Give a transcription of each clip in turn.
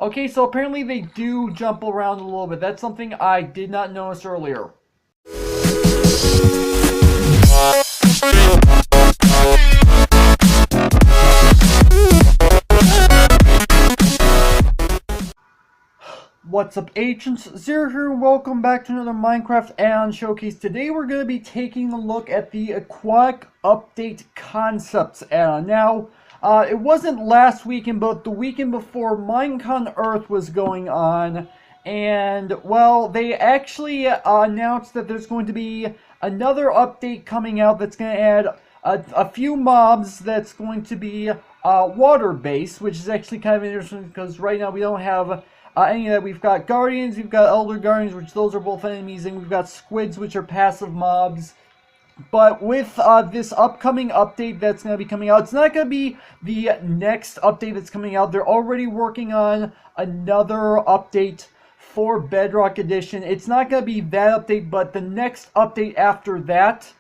Okay, so apparently they do jump around a little bit. That's something I did not notice earlier. What's up, Agents? Zero here, welcome back to another Minecraft add-on showcase. Today we're going to be taking a look at the Aquatic Update Concepts add-on. Now, it wasn't last weekend, but the weekend before, Minecon Earth was going on. And, well, they actually announced that there's going to be another update coming out that's going to add a few mobs that's going to be water-based, which is actually kind of interesting because right now we don't have any of that. We've got Guardians, we've got Elder Guardians, which those are both enemies, and we've got Squids, which are passive mobs. But with this upcoming update that's going to be coming out, it's not going to be the next update that's coming out. They're already working on another update for Bedrock Edition. It's not going to be that update, but the next update after that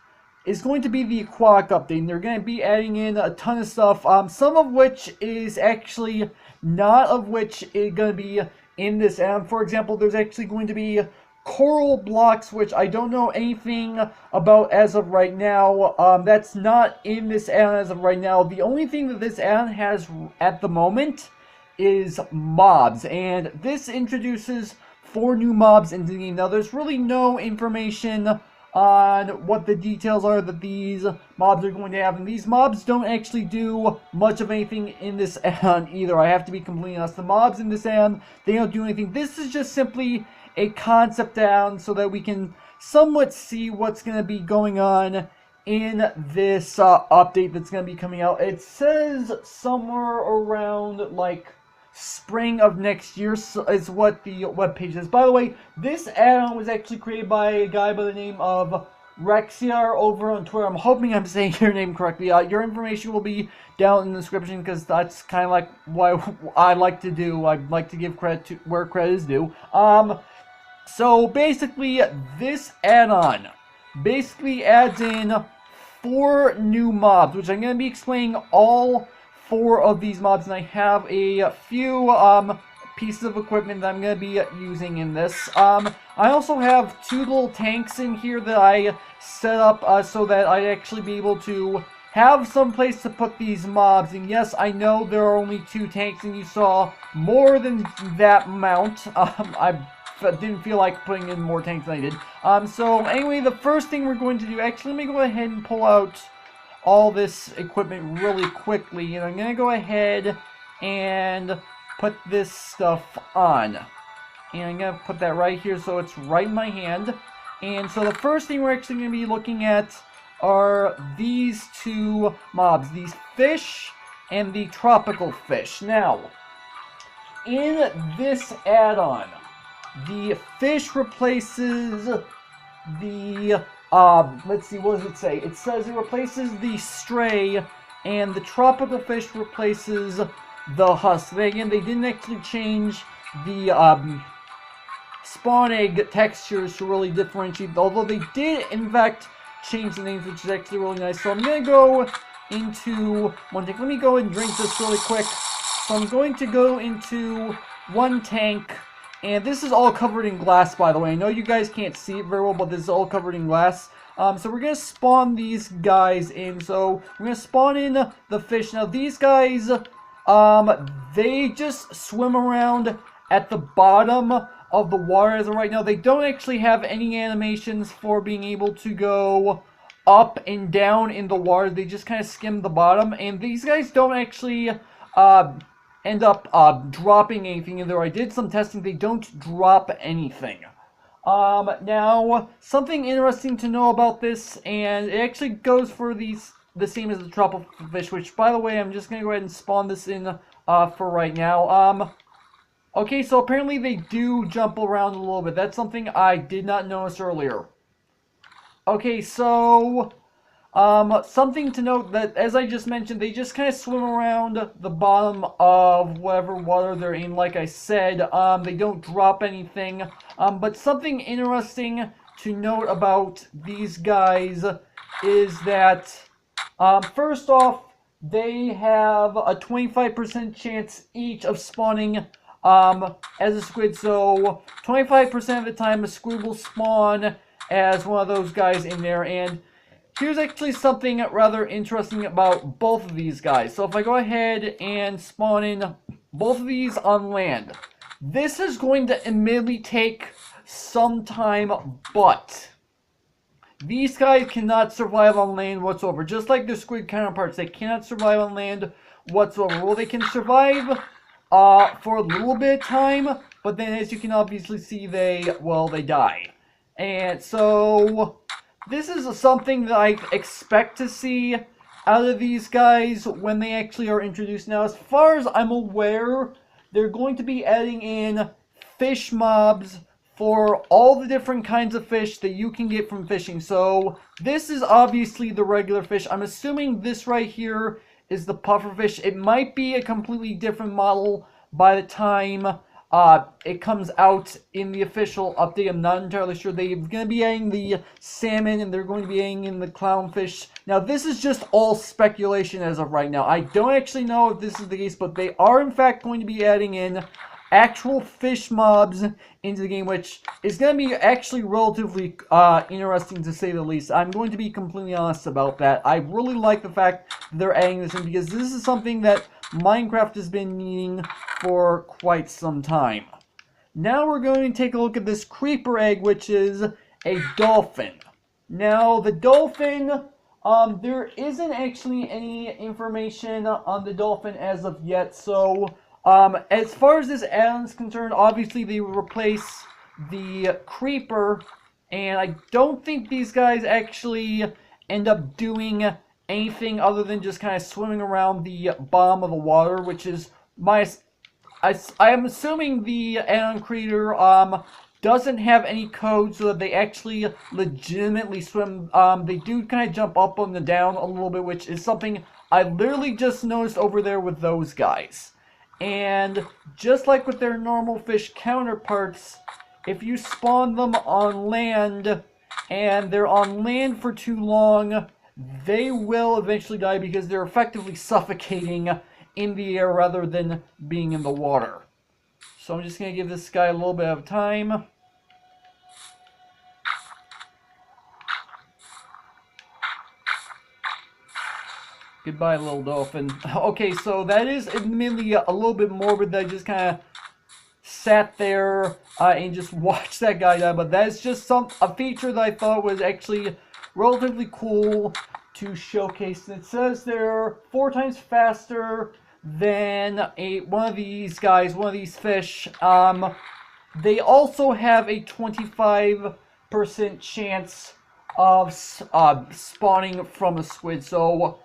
is going to be the Aquatic update. And they're going to be adding in a ton of stuff, some of which is actually not of which is going to be in this add-on. For example, there's actually going to be coral blocks, which I don't know anything about as of right now. That's not in this add-on as of right now. The only thing that this add-on has at the moment is mobs, and this introduces 4 new mobs into the game. Now, there's really no information on what the details are that these mobs are going to have, and these mobs don't actually do much of anything in this add-on either. I have to be completely honest. The mobs in this add-on, they don't do anything. This is just simply a concept add-on so that we can somewhat see what's going to be going on in this update that's going to be coming out. It says somewhere around like spring of next year is what the webpage is. By the way, this add-on was actually created by a guy by the name of Rexiar over on Twitter. I'm hoping I'm saying your name correctly. Your information will be down in the description because that's kind of like what I like to do. I like to give credit to where credit is due. So basically, this add-on basically adds in 4 new mobs, which I'm going to be explaining all 4 of these mobs, and I have a few pieces of equipment that I'm going to be using in this. I also have 2 little tanks in here that I set up so that I'd actually be able to have some place to put these mobs. And yes, I know there are only 2 tanks, and you saw more than that amount. I didn't feel like putting in more tanks than I did. So anyway, the first thing we're going to do, actually, let me go ahead and pull out all this equipment really quickly, and I'm going to go ahead and put this stuff on. And I'm going to put that right here so it's right in my hand. And so the first thing we're actually going to be looking at are these 2 mobs, these fish and the tropical fish. Now, in this add-on, the fish replaces the let's see, what does it say? It says it replaces the stray, and the tropical fish replaces the husk. Again, they didn't actually change the spawn egg textures to really differentiate, although they did, in fact, change the names, which is actually really nice. So I'm going to go into one tank. Let me go and drink this really quick. So I'm going to go into one tank. And this is all covered in glass, by the way. I know you guys can't see it very well, but this is all covered in glass. So we're going to spawn these guys in. So we're going to spawn in the fish. Now, these guys, they just swim around at the bottom of the water as of right now. They don't actually have any animations for being able to go up and down in the water. They just kind of skim the bottom. And these guys don't actually end up dropping anything in there. I did some testing. They don't drop anything. Now, something interesting to know about this, and it actually goes for the same as the tropical fish, which, by the way, I'm just going to go ahead and spawn this in for right now. Okay, so apparently they do jump around a little bit. That's something I did not notice earlier. Okay, so something to note that, as I just mentioned, they just kind of swim around the bottom of whatever water they're in. Like I said, they don't drop anything. But something interesting to note about these guys is that, first off, they have a 25% chance each of spawning as a squid. So 25% of the time a squid will spawn as one of those guys in there. And here's actually something rather interesting about both of these guys. So if I go ahead and spawn in both of these on land, this is going to immediately take some time, but these guys cannot survive on land whatsoever. Just like their squid counterparts, they cannot survive on land whatsoever. Well, they can survive for a little bit of time, but then as you can obviously see, they die. And so this is something that I expect to see out of these guys when they actually are introduced. Now, as far as I'm aware, they're going to be adding in fish mobs for all the different kinds of fish that you can get from fishing. So this is obviously the regular fish. I'm assuming this right here is the pufferfish. It might be a completely different model by the time it comes out in the official update. I'm not entirely sure. They're going to be adding the salmon, and they're going to be adding in the clownfish. Now, this is just all speculation as of right now. I don't actually know if this is the case, but they are in fact going to be adding in actual fish mobs into the game, which is going to be actually relatively interesting to say the least. I'm going to be completely honest about that. I really like the fact that they're adding this in, because this is something that Minecraft has been needing for quite some time. Now we're going to take a look at this creeper egg, which is a dolphin. Now, the dolphin, there isn't actually any information on the dolphin as of yet, so as far as this add-on is concerned, obviously they will replace the creeper, and I don't think these guys actually end up doing anything other than just kind of swimming around the bottom of the water, which is I am assuming the add-on creator doesn't have any code so that they actually legitimately swim. They do kind of jump up and down a little bit, which is something I literally just noticed over there with those guys. And just like with their normal fish counterparts, if you spawn them on land and they're on land for too long, they will eventually die because they're effectively suffocating in the air rather than being in the water. So I'm just going to give this guy a little bit of time. Goodbye, little dolphin. Okay, so that is admittedly a little bit morbid that I just kind of sat there and just watched that guy die, but that's just a feature that I thought was actually relatively cool to showcase. And it says they're 4 times faster than one of these guys, one of these fish. They also have a 25% chance of spawning from a squid. So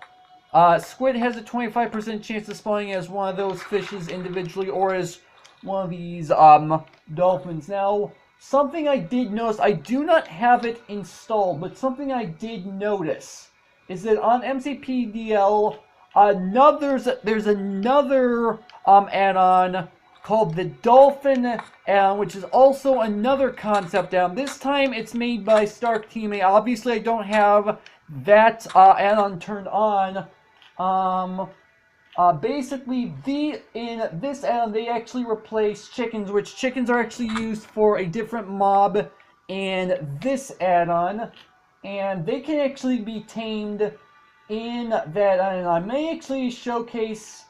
squid has a 25% chance of spawning as one of those fishes individually, or as one of these dolphins. Now, something I did notice, I do not have it installed, but something I did notice is that on MCPDL, there's another add-on called the Dolphin add-on, which is also another concept add-on. This time it's made by Stark Teammate. Obviously, I don't have that add-on turned on. Basically, in this add-on, they actually replace chickens, which chickens are actually used for a different mob in this add-on, and they can actually be tamed in that add-on. I may actually showcase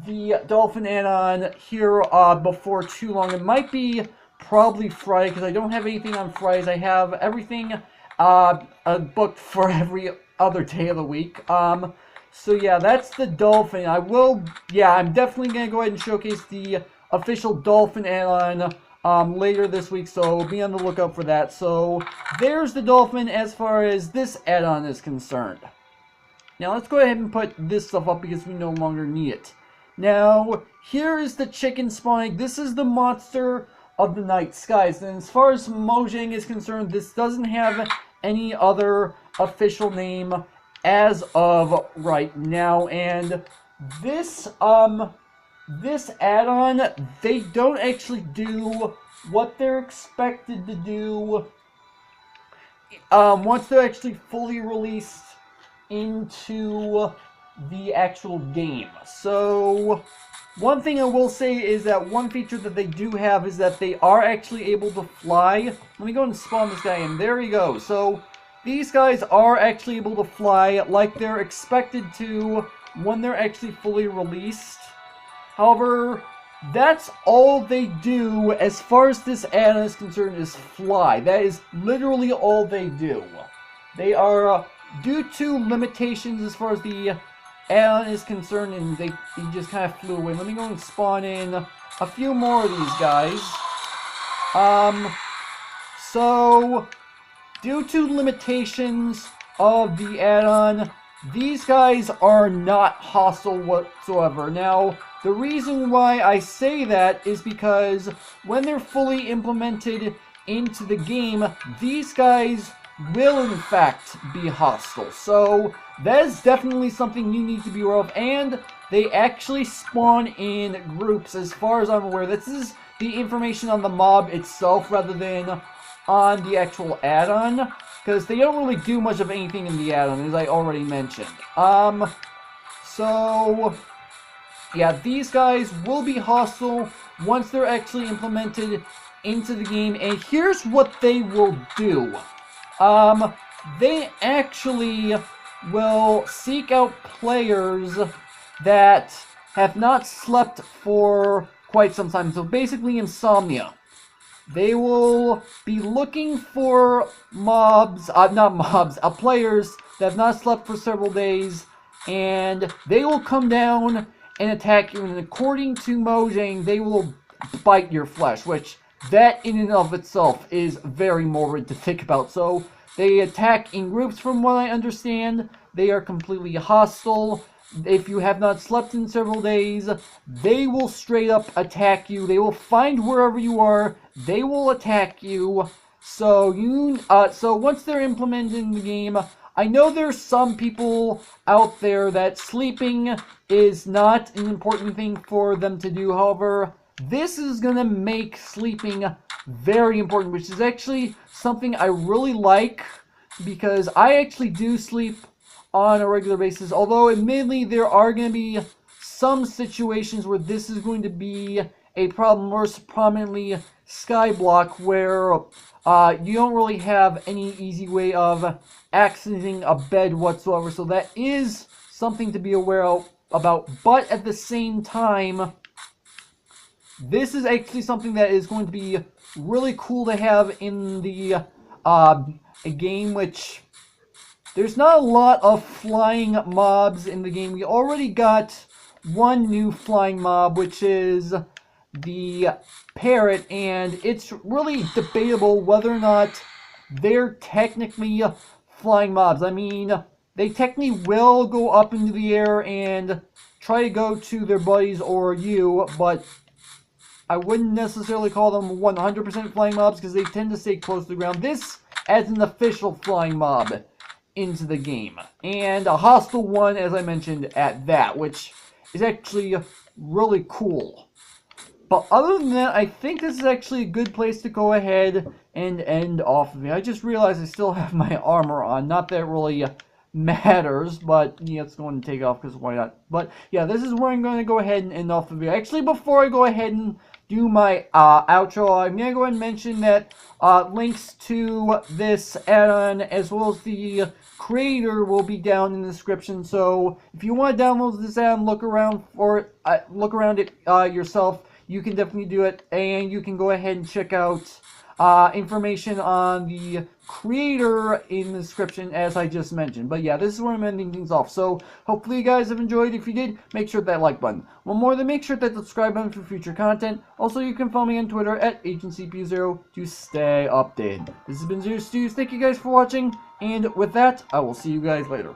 the dolphin add-on here before too long. It might be probably Friday, because I don't have anything on Fridays. I have everything booked for every other day of the week. So yeah, that's the dolphin. I'm definitely going to go ahead and showcase the official dolphin add-on later this week, so be on the lookout for that. So there's the dolphin as far as this add-on is concerned. Now let's go ahead and put this stuff up because we no longer need it. Now, here is the chicken spawning. This is the monster of the night skies. And as far as Mojang is concerned, this doesn't have any other official name as of right now. And this this add-on, they don't actually do what they're expected to do once they're actually fully released into the actual game. So One thing I will say is that one feature that they do have is that they are actually able to fly. Let me go and spawn this guy in. There we go. So these guys are actually able to fly like they're expected to when they're actually fully released. However, that's all they do as far as this add-on is concerned, is fly. That is literally all they do. They are, due to limitations as far as the add-on is concerned, and he just kind of flew away. Let me go and spawn in a few more of these guys. So, due to limitations of the add-on, these guys are not hostile whatsoever. Now, the reason why I say that is because when they're fully implemented into the game, these guys will in fact be hostile. So that is definitely something you need to be aware of, and they actually spawn in groups as far as I'm aware. This is the information on the mob itself rather than on the actual add-on, because they don't really do much of anything in the add-on, as I already mentioned. So yeah, these guys will be hostile once they're actually implemented into the game, and here's what they will do. They actually will seek out players that have not slept for quite some time, so basically insomnia. They will be looking for players that have not slept for several days, and they will come down and attack you, and according to Mojang, they will bite your flesh, which that in and of itself is very morbid to think about. So they attack in groups from what I understand. They are completely hostile. If you have not slept in several days, they will straight up attack you. They will find wherever you are. They will attack you. So once they're implemented in the game, I know there's some people out there that sleeping is not an important thing for them to do. However, this is going to make sleeping very important, which is actually something I really like, because I actually do sleep on a regular basis. Although, admittedly, there are going to be some situations where this is going to be a problem, most prominently Skyblock, where you don't really have any easy way of accessing a bed whatsoever. So that is something to be aware about. But at the same time, this is actually something that is going to be really cool to have in the game, which there's not a lot of flying mobs in the game. We already got one new flying mob, which is the parrot, and it's really debatable whether or not they're technically flying mobs. I mean, they technically will go up into the air and try to go to their buddies or you, but I wouldn't necessarily call them 100% flying mobs because they tend to stay close to the ground. This adds an official flying mob into the game, and a hostile one, as I mentioned, at that, which is actually really cool. But other than that, I think this is actually a good place to go ahead and end off of it. I just realized I still have my armor on. Not that it really matters, but yeah, it's going to take off because why not? But yeah, this is where I'm going to go ahead and end off the video. Actually, before I go ahead and do my outro, I'm going to go ahead and mention that links to this add-on as well as the creator will be down in the description. So if you want to download this add-on, look around it yourself. You can definitely do it, and you can go ahead and check out information on the creator in the description, as I just mentioned. But yeah, this is where I'm ending things off. So hopefully you guys have enjoyed. If you did, make sure that like button. One more, then make sure that subscribe button for future content. Also, you can follow me on Twitter at AgentCP0 to stay updated. This has been Zero Stews. Thank you guys for watching, and with that, I will see you guys later.